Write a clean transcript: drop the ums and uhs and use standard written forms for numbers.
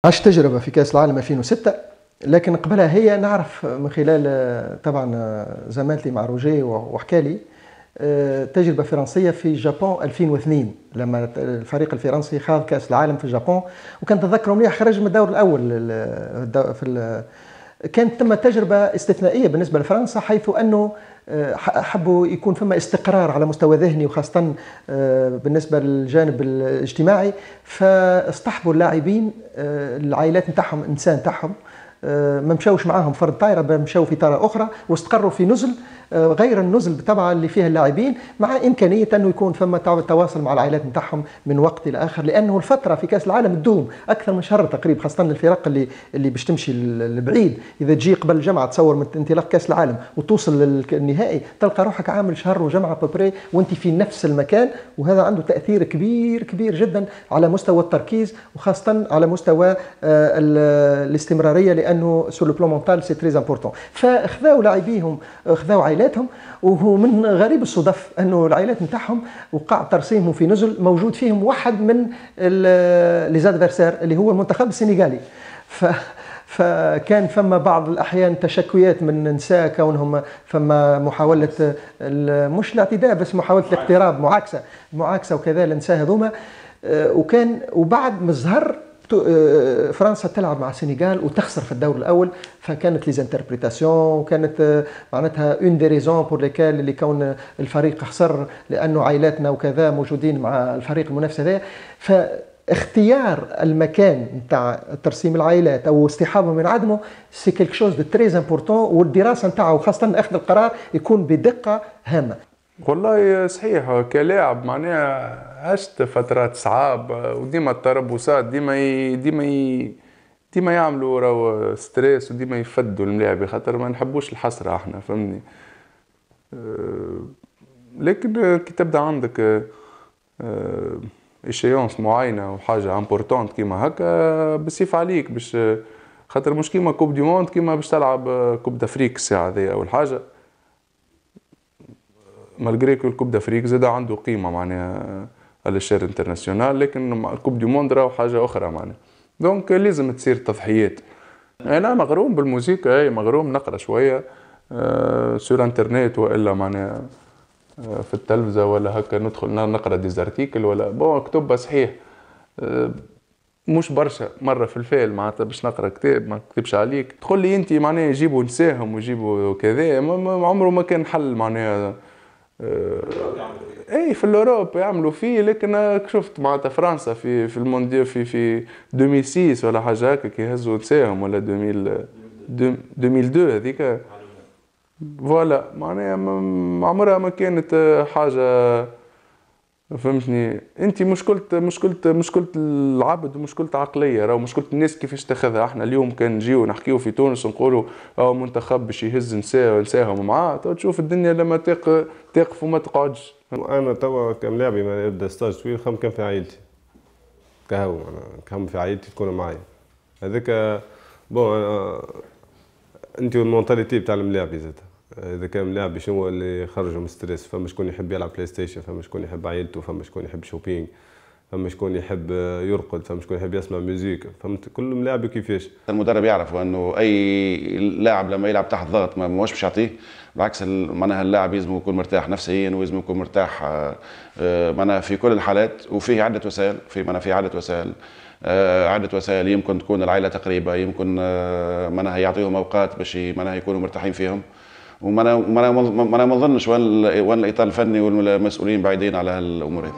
عشت تجربة في كأس العالم 2006، لكن قبلها هي نعرف من خلال طبعا زميلتي مع روجيه وحكى لي تجربة فرنسية في جابون 2002 لما الفريق الفرنسي خاض كأس العالم في اليابان، وكان تذكر مليح خرج من الدور الأول كانت تم تجربة استثنائية بالنسبة لفرنسا، حيث أنه حبوا يكون فما استقرار على مستوى ذهني وخاصة بالنسبة للجانب الاجتماعي، فاصطحبوا اللاعبين العائلات نتاعهم النساء نتاعهم، ما مشاوش معاهم فرد طائرة، مشاو في طائرة أخرى واستقروا في نزل غير النزل بالطبع اللي فيها اللاعبين، مع إمكانية أنه يكون فما تواصل مع العائلات نتاعهم من وقت إلى آخر، لأنه الفترة في كأس العالم تدوم أكثر من شهر تقريبا، خاصة الفرق اللي باش تمشي لبعيد. إذا تجي قبل الجمعة تصور من انطلاق كأس العالم وتوصل للنهائي تلقى روحك عامل شهر وجمعة ببري وأنت في نفس المكان، وهذا عنده تأثير كبير كبير جدا على مستوى التركيز وخاصة على مستوى الاستمرارية، لأنه سور لو بلون مونتال سي تري امبورطون. فاخذوا لاعبيهم، اخذوا عائلاتهم، ومن غريب الصدف انه العائلات نتاعهم وقع ترسيمهم في نزل موجود فيهم واحد من لي زادفيرسير اللي هو المنتخب السنغالي. فكان فما بعض الاحيان تشكيات من النساء كونهم فما محاوله مش الاعتداء بس محاوله الاقتراب، معاكسه وكذا النساء هذوما. وبعد مظهر فرنسا تلعب مع السنغال وتخسر في الدور الاول، فكانت لي زانتربريتاسيون وكانت معناتها اون دي ريزون بور ليكال اللي كون الفريق خسر لانه عائلاتنا وكذا موجودين مع الفريق المنافس هذا. فاختيار المكان نتاع ترسيم العائلات او اصطحابهم من عدمه سي كيلك شوز دو تري امبورطون، والدراسه نتاعو خاصه اخذ القرار يكون بدقه هامه. والله صحيح كلاعب معناها عشت فترات صعاب، وديما التربصات ديما يعملوا راهو ستريس، وديما يفدوا الملاعب خاطر ما نحبوش الحسرة احنا فهمني. لكن كي تبدا عندك إشيونس معينة وحاجة امبورطونت كيما هكا بصيف عليك باش خاطر مش كيما كوب دي موند كيما باش تلعب كوب دافريك الساعة هذيا أول حاجة، مالغري كو الكوب دافريك زاد عنده قيمة معناها على الشير انترناسيونال، لكن الكوب دي موند راهو حاجة أخرى معناها. دونك لازم تصير تضحيات. أنا مغروم بالموسيقى، أي مغروم نقرأ شوية سور انترنت والا معناها في التلفزة ولا هكا ندخل نقرأ ديزارتيكل ولا بون كتب صحيح مش برشا مرة في الفيل معناتها باش نقرأ كتاب ما نكتبش عليك. تقول لي أنت معناها يجيبوا نساهم ويجيبوا كذا، عمره ما كان حل معناها. اي في الاوروب يعملوا فيه، لكن شفت معناتها فرنسا في المونديال في 2006 ولا حاجه هكا كي هزوا نساهم ولا 2002 هذيك فوالا معناها عمرها ما كانت حاجه فهمتني. انت مشكلة العبد ومشكلة عقليه، راهو مشكلة الناس كيفاش تاخذها. احنا اليوم كان نجيو نحكيو في تونس ونقولوا منتخب باش يهز نساهم معاه، تشوف الدنيا لما تقف وما تقعدش. انا توا كملاعبي ما يبدا ستاج طويل كان في عائلتي كهو، انا كهم في عائلتي تكون معايا هذاك بون. انت والمونتاليتي بتاع الملاعبي زاد، اذا كان ملاعب شنو اللي يخرجوا من ستريس، فما شكون يحب يلعب بلاي ستيشن، فما شكون يحب عائلته، فما شكون يحب شوبينج، فما شكون يحب يرقد، فما شكون يحب يسمع ميوزيك، فهمت كل ملاعب كيفاش. المدرب يعرف انه اي لاعب لما يلعب تحت ضغط ما باش يعطيه، بالعكس معناها اللاعب لازم يكون مرتاح نفسيا ولازم يكون مرتاح معناها في كل الحالات. وفيه عده وسائل، عدة وسائل يمكن تكون العائلة تقريبا، يمكن معناها يعطيهم اوقات باش معناها يكونوا مرتاحين فيهم. وما انا ما نظنش وان الاطار الفني والمسؤولين بعيدين على هالامور هذه.